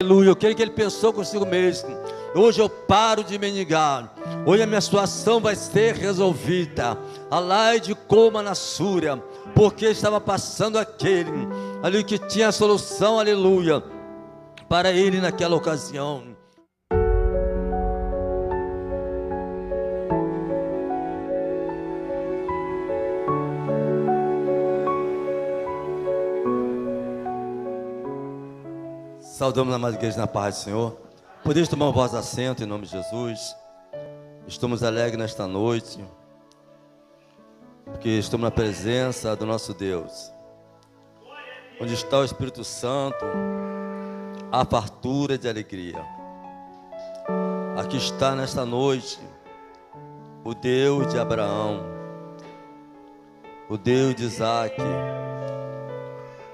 aleluia. Eu creio que ele pensou consigo mesmo: hoje eu paro de mendigar, hoje a minha situação vai ser resolvida. Alai de coma na súria, porque estava passando aquele ali que tinha a solução, aleluia, para ele naquela ocasião. Saudamos a amada igreja na paz do Senhor. Podeis tomar o vosso assento em nome de Jesus. Estamos alegres nesta noite, porque estamos na presença do nosso Deus. Onde está o Espírito Santo, há fartura de alegria. Aqui está nesta noite o Deus de Abraão, o Deus de Isaac,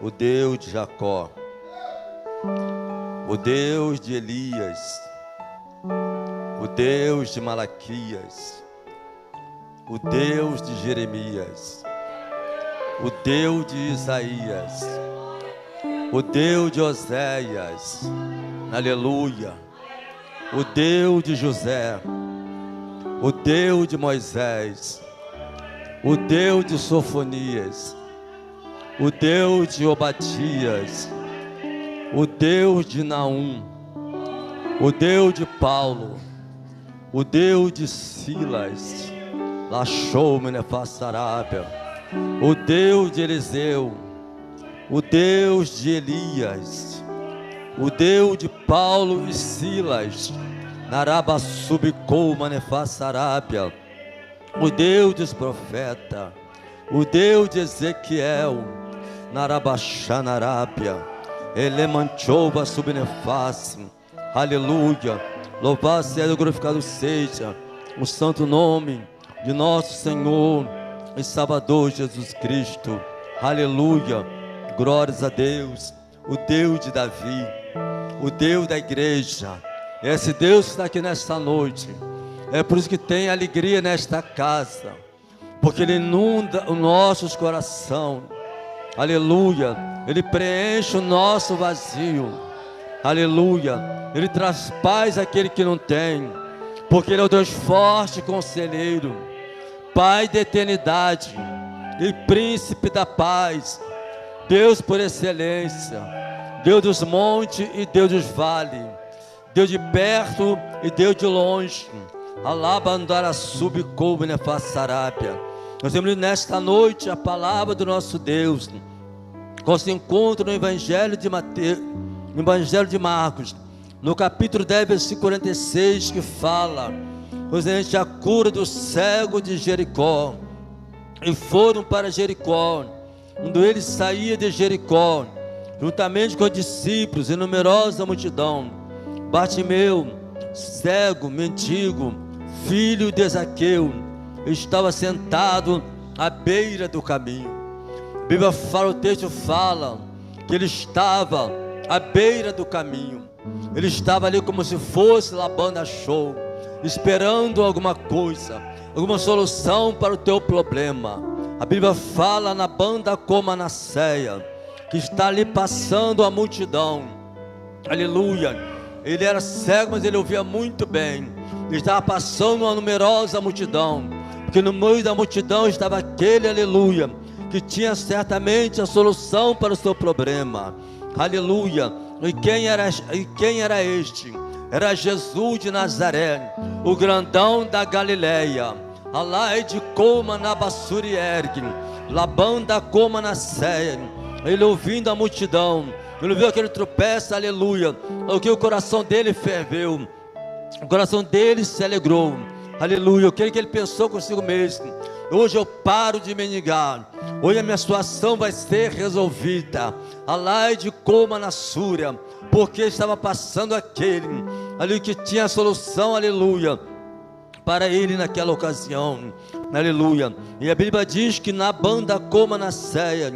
o Deus de Jacó, o Deus de Elias, o Deus de Malaquias, o Deus de Jeremias, o Deus de Isaías, o Deus de Oséias, aleluia, o Deus de José, o Deus de Moisés, o Deus de Sofonias, o Deus de Obadias, o Deus de Naum, o Deus de Paulo, o Deus de Silas, Lachou-me Nefassarabia, o Deus de Eliseu, o Deus de Elias, o Deus de Paulo e Silas, Narabasubicou Nefassarabia, o Deus dos profetas, o Deus de Ezequiel, Narabachanarabia, Elemanchova subneface, aleluia. Louvado seja e glorificado seja o santo nome de nosso Senhor e Salvador Jesus Cristo, aleluia. Glórias a Deus, o Deus de Davi, o Deus da igreja. Esse Deus que está aqui nesta noite. É por isso que tem alegria nesta casa, porque Ele inunda os nossos corações, aleluia. Ele preenche o nosso vazio, aleluia. Ele traz paz àquele que não tem, porque Ele é o Deus forte, conselheiro, Pai da eternidade e príncipe da paz, Deus por excelência, Deus dos montes e Deus dos vales, Deus de perto e Deus de longe. Alabandara subcoube nefassarabia. Nós temos nesta noite a palavra do nosso Deus, que se encontra no Evangelho de Mateus, no Evangelho de Marcos, no capítulo 10, versículo 46, que fala concernente a cura do cego de Jericó. E foram para Jericó. Quando ele saía de Jericó, juntamente com os discípulos e numerosa multidão, Bartimeu, cego, mendigo, filho de Zaqueu, estava sentado à beira do caminho. A Bíblia fala, o texto fala que ele estava à beira do caminho. Ele estava ali como se fosse Labanda Show, esperando alguma coisa, alguma solução para o teu problema. A Bíblia fala na banda como na ceia, que está ali passando a multidão, aleluia. Ele era cego, mas ele ouvia muito bem. Ele estava passando uma numerosa multidão, porque no meio da multidão estava aquele, aleluia, que tinha certamente a solução para o seu problema, aleluia. E quem era este? Era Jesus de Nazaré, o grandão da Galileia. Alai de coma na bassurierg, labanda coma na ceia. Ele ouvindo a multidão, ele viu aquele tropeço, aleluia. O que o coração dele ferveu, o coração dele se alegrou, aleluia. Eu creio que ele pensou consigo mesmo: hoje eu paro de mendigar, hoje a minha situação vai ser resolvida. Alai de coma na súria, porque estava passando aquele ali que tinha a solução, aleluia, para ele naquela ocasião, aleluia. E a Bíblia diz que na banda coma na ceia,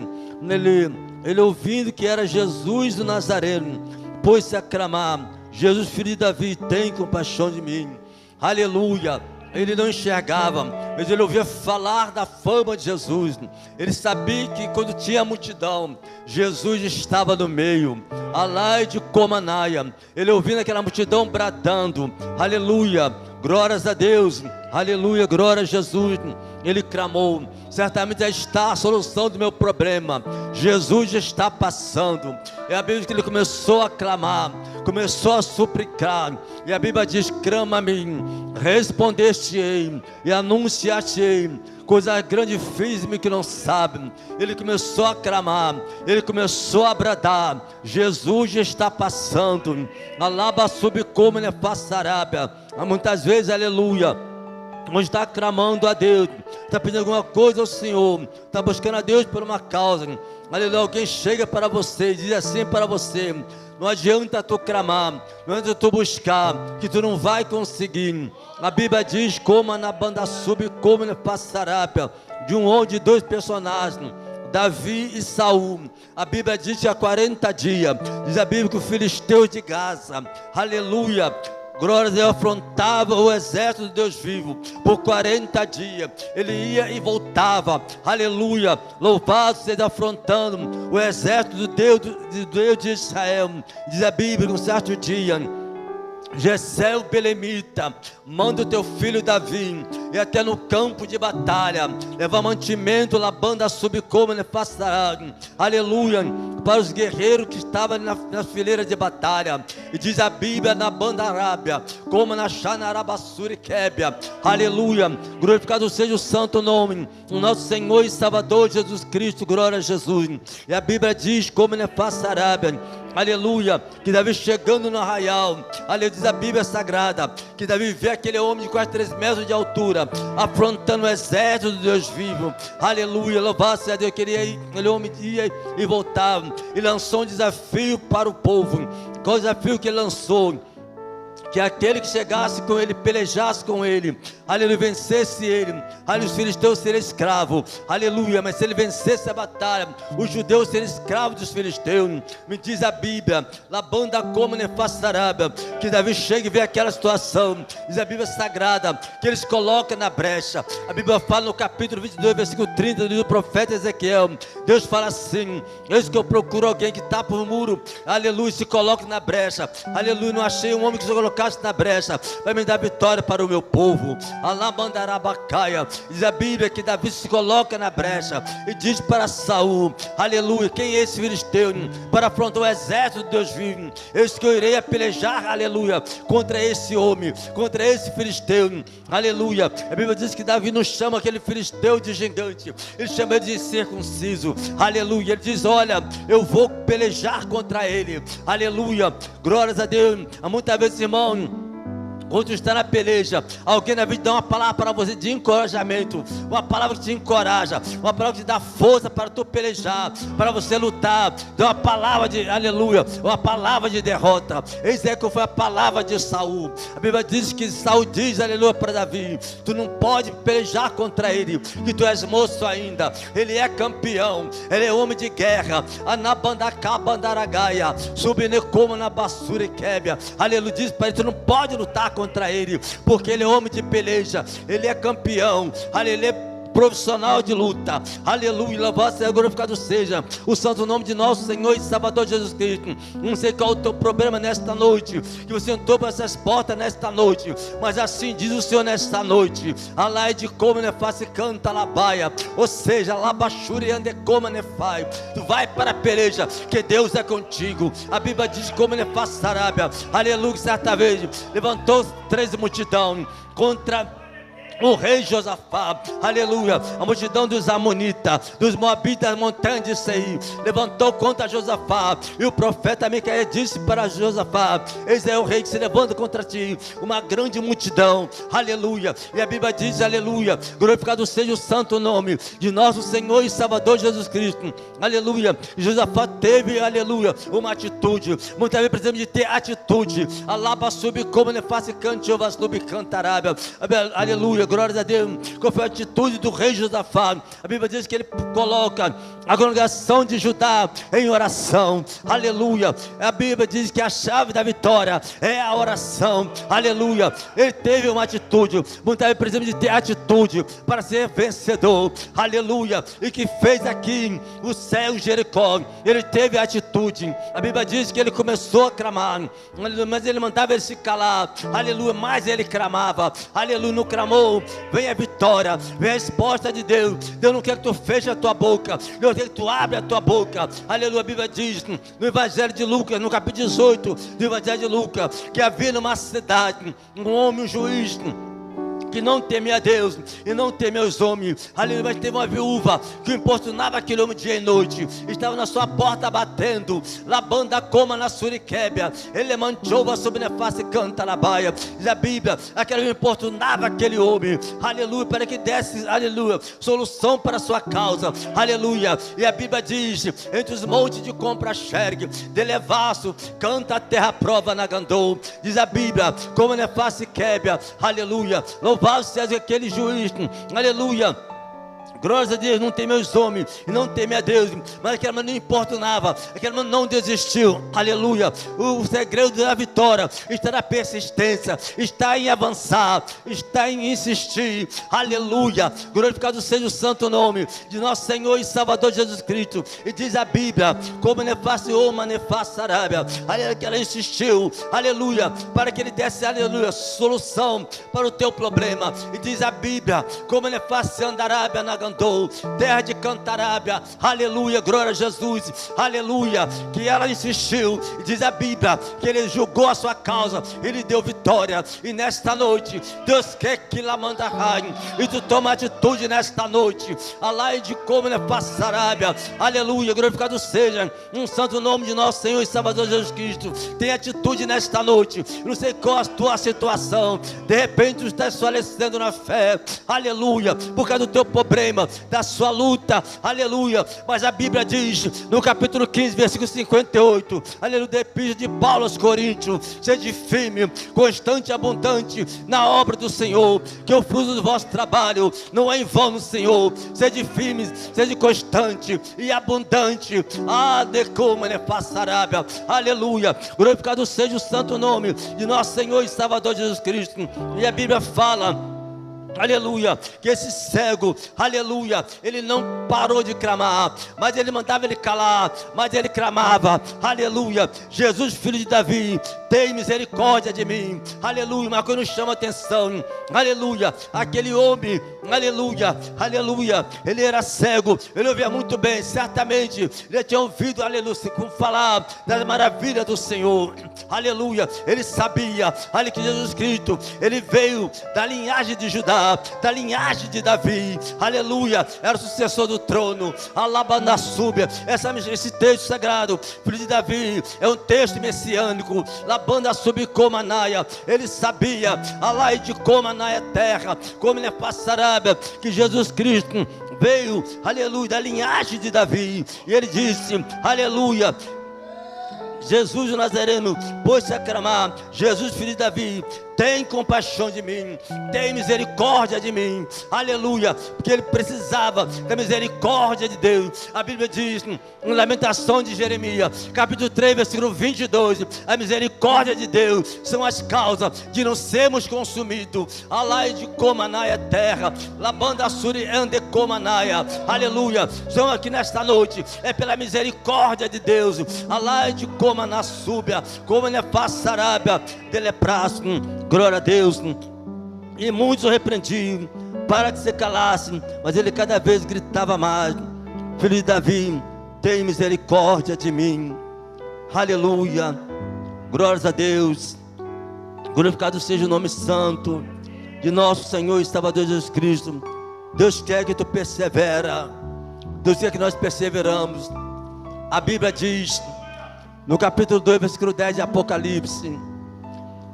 ele ouvindo que era Jesus do Nazareno, pôs-se a clamar: Jesus, filho de Davi, tem compaixão de mim, aleluia. Ele não enxergava, mas ele ouvia falar da fama de Jesus. Ele sabia que quando tinha multidão, Jesus estava no meio. Alai de Comanaia. Ele ouvindo aquela multidão bradando, aleluia, glórias a Deus, aleluia, glória a Jesus. Ele clamou: certamente já está a solução do meu problema. Jesus já está passando. E a Bíblia diz que ele começou a clamar, começou a suplicar. E a Bíblia diz: clama a mim, respondeste-ei e anunciar-te-ei coisa grande fiz-me que não sabe. Ele começou a clamar, ele começou a bradar: Jesus já está passando. Alaba sub como ne passarábia. Muitas vezes, aleluia, onde está clamando a Deus, está pedindo alguma coisa ao Senhor, está buscando a Deus por uma causa, aleluia, alguém chega para você e diz assim para você: não adianta tu clamar, não adianta tu buscar, que tu não vai conseguir. A Bíblia diz: como na banda sub, como na passarápia, de um ou de dois personagens, Davi e Saul. A Bíblia diz que há 40 dias, diz a Bíblia que o filisteu de Gaza, aleluia, glória a Deus, afrontava o exército de Deus vivo por 40 dias. Ele ia e voltava, aleluia, louvado seja, afrontando o exército do Deus de Israel. Diz a Bíblia que um certo dia, Jessé o belemita manda o teu filho Davi e até no campo de batalha levar mantimento, labanda sub como ne passará, aleluia, para os guerreiros que estavam nas fileiras de batalha. E diz a Bíblia na banda arábia, como na Xanarabassuri Québia, aleluia, glorificado seja o santo nome, o nosso Senhor e Salvador Jesus Cristo, glória a Jesus. E a Bíblia diz, como ne passarábia, aleluia, que Davi chegando no arraial, aleluia, diz a Bíblia Sagrada, que Davi vê aquele homem de quase 3 metros de altura, afrontando o exército de Deus vivo, aleluia, louvado-se a Deus, aquele homem ia e voltava, e lançou um desafio para o povo. Qual o desafio que ele lançou? Que aquele que chegasse com ele, pelejasse com ele, aleluia, vencesse ele, aleluia, os filisteus seriam escravos, aleluia, mas se ele vencesse a batalha, os judeus seriam escravos dos filisteus. Me diz a Bíblia, labanda como ne passarábia, que Davi chega e vê aquela situação, diz a Bíblia Sagrada, que eles colocam na brecha. A Bíblia fala no capítulo 22, versículo 30 do profeta Ezequiel, Deus fala assim: eis que eu procuro alguém que tapa o muro, aleluia, se coloca na brecha, aleluia, não achei um homem que se colocasse na brecha, vai me dar vitória para o meu povo. Alamandarabakaia. Diz a Bíblia que Davi se coloca na brecha e diz para Saul, aleluia, quem é esse filisteu? Para afrontar o exército de Deus vivo, eis que eu irei a pelejar, aleluia, contra esse homem, contra esse filisteu, aleluia. A Bíblia diz que Davi não chama aquele filisteu de gigante, ele chama ele de incircunciso, aleluia. Ele diz: olha, eu vou pelejar contra ele, aleluia, glórias a Deus. Há muitas vezes, irmão, quando está na peleja, alguém na vida dá uma palavra para você de encorajamento, uma palavra que te encoraja, uma palavra que te dá força para tu pelejar, para você lutar. Dá uma palavra de aleluia, uma palavra de derrota. Eis é que foi a palavra de Saul. A Bíblia diz que Saul diz, aleluia, para Davi: tu não pode pelejar contra ele, que tu és moço ainda. Ele é campeão, ele é homem de guerra. Anabandacabandaragaia, subnecoma na basura e quebra. Aleluia, diz para ele: tu não pode lutar contra ele, porque ele é homem de peleja, ele é campeão, ele é profissional de luta, aleluia, louvado seja, glorificado seja o santo nome de nosso Senhor e Salvador Jesus Cristo. Não sei qual é o teu problema nesta noite, que você entrou para essas portas nesta noite, mas assim diz o Senhor nesta noite: alai de como ne faz canta labaia, ou seja, labachuri ande como ne faz. Tu vai para a peleja, que Deus é contigo. A Bíblia diz como ne faz sarábia, aleluia, certa vez levantou 3 multidão contra o rei Josafá, aleluia. A multidão dos amonitas, dos moabitas, das montanhas de Seir, levantou contra Josafá, e o profeta Micael disse para Josafá: eis é o rei que se levanta contra ti, uma grande multidão, aleluia. E a Bíblia diz, aleluia, glorificado seja o santo nome de nosso Senhor e Salvador Jesus Cristo, aleluia. E Josafá teve, aleluia, uma atitude. Muitas vezes precisamos de ter atitude. Alaba sub como ne face cante ovas sub cantarábia, aleluia, glórias a Deus. Qual foi a atitude do rei Josafá? A Bíblia diz que ele coloca a congregação de Judá em oração, aleluia. A Bíblia diz que a chave da vitória é a oração, aleluia. Ele teve uma atitude, muitas vezes precisamos de ter atitude para ser vencedor, aleluia. E que fez aqui o céu Jericó, ele teve atitude. A Bíblia diz que ele começou a clamar, mas ele mandava ele se calar, aleluia, mas ele clamava, aleluia. Não clamou, vem a vitória, vem a resposta de Deus. Deus não quer que tu feche a tua boca, Deus quer que tu abra a tua boca, aleluia. A Bíblia diz no Evangelho de Lucas, no capítulo 18 do Evangelho de Lucas, que havia numa cidade um homem, um juiz, que não temia a Deus e não temia os homens, aleluia. Mas teve uma viúva que importunava aquele homem dia e noite, estava na sua porta batendo, labanda coma na suriquébia, ele manchou a sobre a face e canta na baia. Diz a Bíblia, aquele homem importunava aquele homem, aleluia, para que desse, aleluia, solução para a sua causa, aleluia. E a Bíblia diz, entre os montes de compra xergue, de levaço, canta a terra prova na gandou. Diz a Bíblia, como na face québia, aleluia. Louvado seja aquele juiz, aleluia. Glória a Deus, não teme os homens e não teme a Deus, mas aquele homem não importunava, aquele homem não desistiu, aleluia. O segredo da vitória está na persistência, está em avançar, está em insistir, aleluia. Glorificado seja o santo nome de nosso Senhor e Salvador Jesus Cristo. E diz a Bíblia, como nefasse uma nefasse arábia, aleluia, que ela insistiu, aleluia, para que ele desse, aleluia, solução para o teu problema. E diz a Bíblia, como nefasse andarábia na terra de Cantarábia, aleluia, glória a Jesus, aleluia, que ela insistiu. E diz a Bíblia que ele julgou a sua causa, ele deu vitória. E nesta noite Deus quer que lá manda raio, e tu toma atitude nesta noite, alai de como é Passarábia, aleluia, glorificado seja um santo nome de nosso Senhor e Salvador Jesus Cristo. Tem atitude nesta noite. Não sei qual a tua situação, de repente tu estás falecendo na fé, aleluia, por causa do teu problema, da sua luta, aleluia. Mas a Bíblia diz no capítulo 15, versículo 58, aleluia, da Epístola de Paulo aos Coríntios: sede firme, constante e abundante na obra do Senhor, que o fruto do vosso trabalho não é em vão no Senhor. Sede firme, sede constante e abundante. De como ele Passarábia, aleluia, glorificado seja o santo nome de nosso Senhor e Salvador Jesus Cristo. E a Bíblia fala, aleluia, que esse cego, aleluia, ele não parou de clamar, mas ele mandava ele calar, mas ele clamava, aleluia: Jesus, filho de Davi, tem misericórdia de mim, aleluia. Uma coisa nos chama a atenção, aleluia, aquele homem, aleluia, aleluia, ele era cego, ele ouvia muito bem, certamente ele tinha ouvido, aleluia, falar das maravilhas do Senhor, aleluia. Ele sabia, aleluia, que Jesus Cristo, ele veio da linhagem de Judá, da linhagem de Davi, aleluia, era o sucessor do trono, Alabanassúbia. Esse texto sagrado, filho de Davi, é um texto messiânico, Labanassúbia Comanaia. Ele sabia, alai de Comanaia terra, como ele Passarábia, que Jesus Cristo veio, aleluia, da linhagem de Davi. E ele disse, aleluia: Jesus o Nazareno, pôs-se a clamar: Jesus, filho de Davi, tem compaixão de mim, tem misericórdia de mim, aleluia, porque ele precisava da misericórdia de Deus. A Bíblia diz, em Lamentação de Jeremias, capítulo 3, versículo 22, a misericórdia de Deus são as causas de não sermos consumidos. Alai de Comanaia terra, Labanda Suri ande Comanaia, aleluia. Estamos aqui nesta noite, é pela misericórdia de Deus. Alai de Comanassúbia, como ele Passarábia, delepras. Glória a Deus. E muitos o repreendiam para que se calasse, mas ele cada vez gritava mais: filho de Davi, tem misericórdia de mim. Aleluia, glórias a Deus. Glorificado seja o nome santo de nosso Senhor e Salvador Jesus Cristo. Deus quer que tu persevera, Deus quer que nós perseveramos. A Bíblia diz no capítulo 2, versículo 10 de Apocalipse: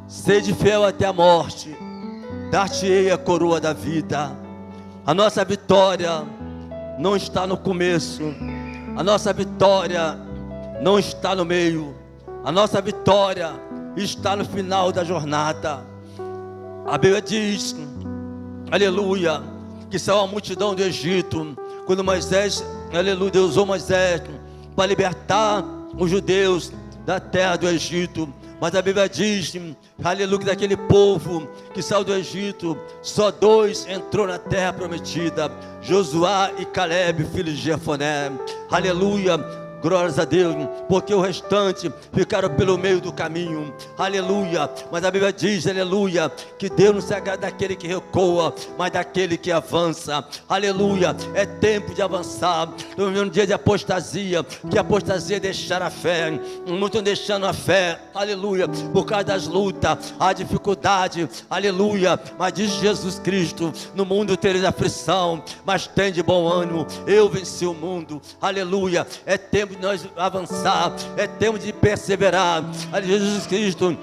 sede fiel até a morte, dar-te-ei a coroa da vida. A nossa vitória não está no começo, a nossa vitória não está no meio, a nossa vitória está no final da jornada. A Bíblia diz, aleluia, que saiu a multidão do Egito, quando Moisés aleluia, Deus usou Moisés para libertar os judeus da terra do Egito. Mas a Bíblia diz, aleluia, que daquele povo que saiu do Egito, só 2 entrou na terra prometida: Josué e Caleb, filhos de Jefoné. Aleluia. Glórias a Deus, porque o restante ficaram pelo meio do caminho, aleluia. Mas a Bíblia diz, aleluia, que Deus não se agrada daquele que recua, mas daquele que avança, aleluia. É tempo de avançar. Estamos vivendo um dia de apostasia, que apostasia é deixar a fé. Muitos estão deixando a fé, aleluia, por causa das lutas, a dificuldade, aleluia. Mas diz Jesus Cristo: no mundo tereis aflição, mas tem de bom ânimo, eu venci o mundo, aleluia. É tempo de nós avançar, é tempo de perseverar. Jesus Cristo,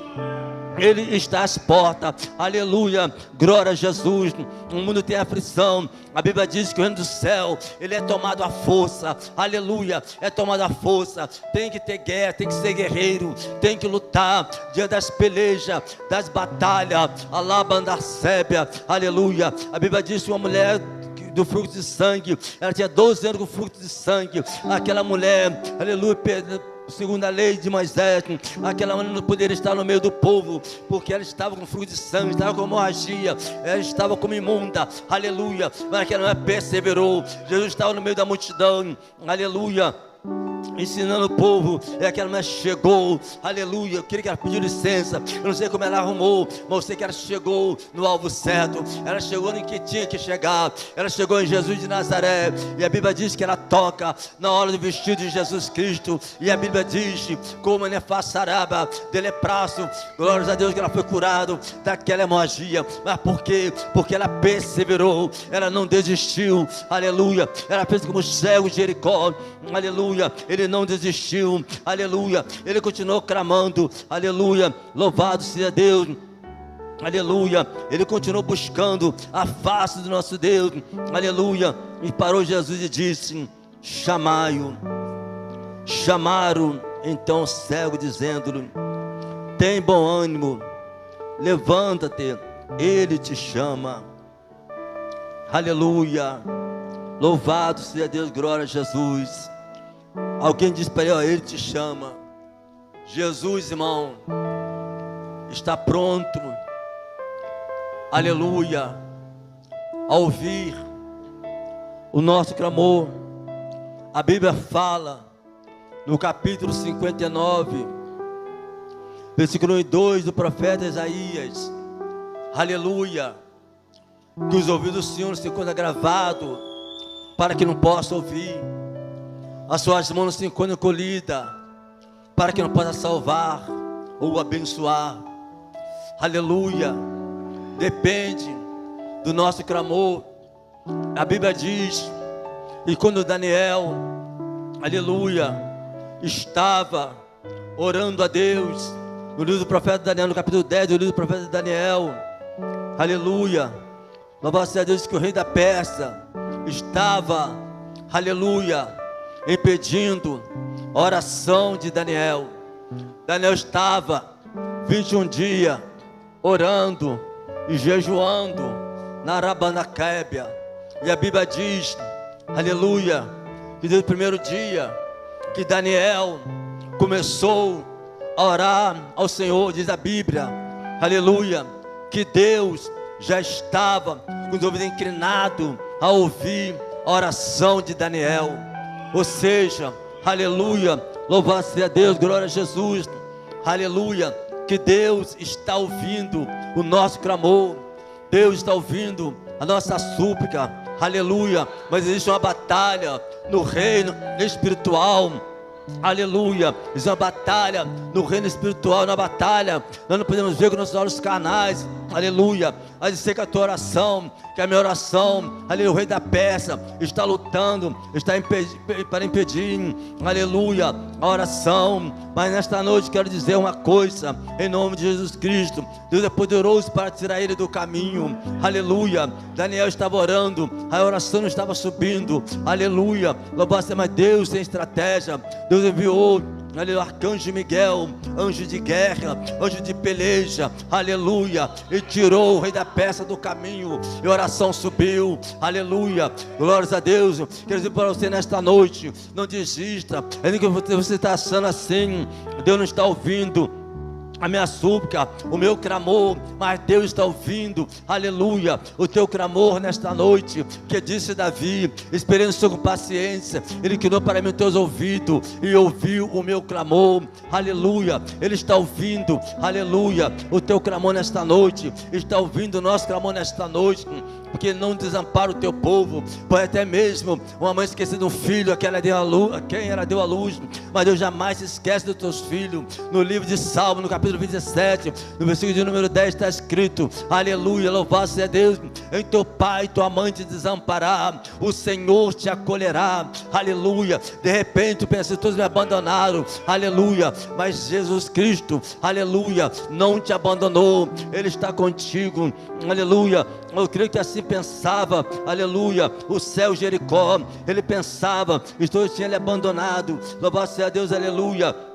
Ele está às portas, aleluia, glória a Jesus. O mundo tem aflição, a Bíblia diz que o reino do céu, ele é tomado à força, aleluia, é tomado à força. Tem que ter guerra, tem que ser guerreiro, tem que lutar diante das pelejas, das batalhas, alabandacébia, aleluia. A Bíblia diz que uma mulher do fruto de sangue, ela tinha 12 anos com fruto de sangue. Aquela mulher, aleluia, segundo a lei de Moisés, aquela mulher não poderia estar no meio do povo, porque ela estava com fruto de sangue, estava com hemorragia, ela estava como imunda, aleluia. Mas aquela mulher perseverou. Jesus estava no meio da multidão, aleluia, ensinando o povo. E aquela mulher chegou, aleluia. Eu queria que ela pediu licença, eu não sei como ela arrumou, mas eu sei que ela chegou no alvo certo. Ela chegou em que tinha que chegar. Ela chegou em Jesus de Nazaré. E a Bíblia diz que ela toca na hora do vestido de Jesus Cristo. E a Bíblia diz, como ele façaraba de lepraço, glórias a Deus, que ela foi curada daquela hemorragia. Mas por quê? Porque ela perseverou, ela não desistiu, aleluia. Ela fez como o cego de Jericó, aleluia. Ele não desistiu, aleluia. Ele continuou clamando, aleluia. Louvado seja Deus, aleluia. Ele continuou buscando a face do nosso Deus, aleluia. E parou Jesus e disse: chamai-o. Chamaram então o cego, dizendo-lhe: tem bom ânimo, levanta-te, ele te chama. Aleluia. Louvado seja Deus, glória a Jesus. Alguém diz para ele: ó, ele te chama. Jesus, irmão, está pronto, aleluia, a ouvir o nosso clamor. A Bíblia fala no capítulo 59, versículo 1 e 2 do profeta Isaías, aleluia, que os ouvidos do Senhor se encontram gravados, para que não possa ouvir. As suas mãos se encontram encolhidas, para que não possa salvar ou abençoar. Aleluia. Depende do nosso clamor. A Bíblia diz, e quando Daniel, aleluia, estava orando a Deus, no livro do profeta Daniel, no capítulo 10 do livro do profeta Daniel, aleluia, louvado seja Deus, que o rei da Pérsia estava, aleluia, impedindo a oração de Daniel. Daniel estava 21 dias orando e jejuando na Arabanaquébia. E a Bíblia diz, aleluia, que desde o primeiro dia que Daniel começou a orar ao Senhor, diz a Bíblia, aleluia, que Deus já estava com os ouvidos inclinados a ouvir a oração de Daniel. Ou seja, aleluia, louvado seja Deus, glória a Jesus, aleluia, que Deus está ouvindo o nosso clamor, Deus está ouvindo a nossa súplica, aleluia. Mas existe uma batalha no reino espiritual, aleluia. Existe uma batalha no reino espiritual, na batalha nós não podemos ver com nossos olhos carnais, aleluia. Mas sei que a tua oração, que a minha oração, aleluia, o rei da Pérsia está lutando, está para impedir, aleluia, a oração. Mas nesta noite quero dizer uma coisa, em nome de Jesus Cristo: Deus é poderoso para tirar ele do caminho, aleluia. Daniel estava orando, a oração não estava subindo, aleluia. Louvado seja Deus, tem estratégia. Deus enviou aleluia, arcanjo Miguel, anjo de guerra, anjo de peleja, aleluia, e tirou o rei da peça do caminho, e a oração subiu, aleluia, glórias a Deus. Quero dizer para você nesta noite, não desista, ainda que você está achando assim, Deus não está ouvindo a minha súplica, o meu clamor, mas Deus está ouvindo, aleluia, o teu clamor nesta noite, que disse Davi, esperei no Senhor com paciência, Ele criou para mim os teus ouvidos, e ouviu o meu clamor, aleluia, Ele está ouvindo, aleluia, o teu clamor nesta noite, está ouvindo o nosso clamor nesta noite, porque Ele não desampara o teu povo, pode até mesmo uma mãe esquecer de um filho, a quem ela deu a luz, mas Deus jamais se esquece dos teus filhos. No livro de Salmo, no capítulo 27, no versículo de número 10 está escrito, aleluia, louvado seja Deus, em teu pai e tua mãe te desamparará, o Senhor te acolherá, aleluia. De repente pensa, todos me abandonaram, aleluia, mas Jesus Cristo, aleluia, não te abandonou, Ele está contigo, aleluia. Eu creio que assim pensava, aleluia, o céu Jericó, ele pensava, estou tinha ele abandonado, louvado seja Deus, aleluia.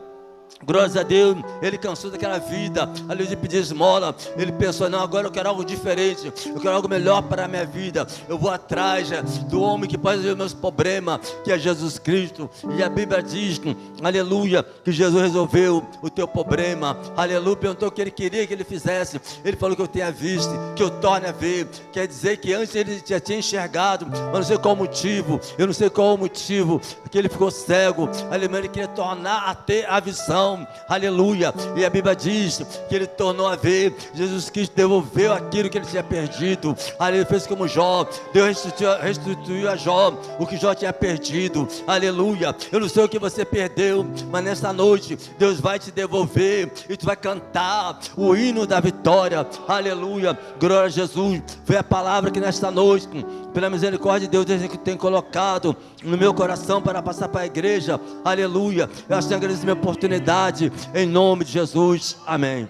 Glórias a Deus, ele cansou daquela vida, ali de pedir esmola, ele pensou, não, agora eu quero algo diferente, eu quero algo melhor para a minha vida, eu vou atrás do homem que pode resolver os meus problemas, que é Jesus Cristo, e a Bíblia diz, aleluia, que Jesus resolveu o teu problema, aleluia, perguntou o que ele queria que ele fizesse, ele falou que eu tenha visto, que eu torne a ver, quer dizer que antes ele já tinha enxergado, mas não sei qual o motivo, eu não sei qual o motivo, que ele ficou cego, aleluia, ele queria tornar a ter a visão, aleluia, e a Bíblia diz que ele tornou a ver, Jesus Cristo devolveu aquilo que ele tinha perdido, ele fez como Jó, Deus restituiu a Jó o que Jó tinha perdido, aleluia. Eu não sei o que você perdeu, mas nesta noite Deus vai te devolver, e tu vai cantar o hino da vitória, aleluia, glória a Jesus. Foi a palavra que nesta noite, pela misericórdia de Deus, Deus que tem colocado no meu coração para passar para a igreja, aleluia. Eu acho que agradeço a minha oportunidade, em nome de Jesus, amém.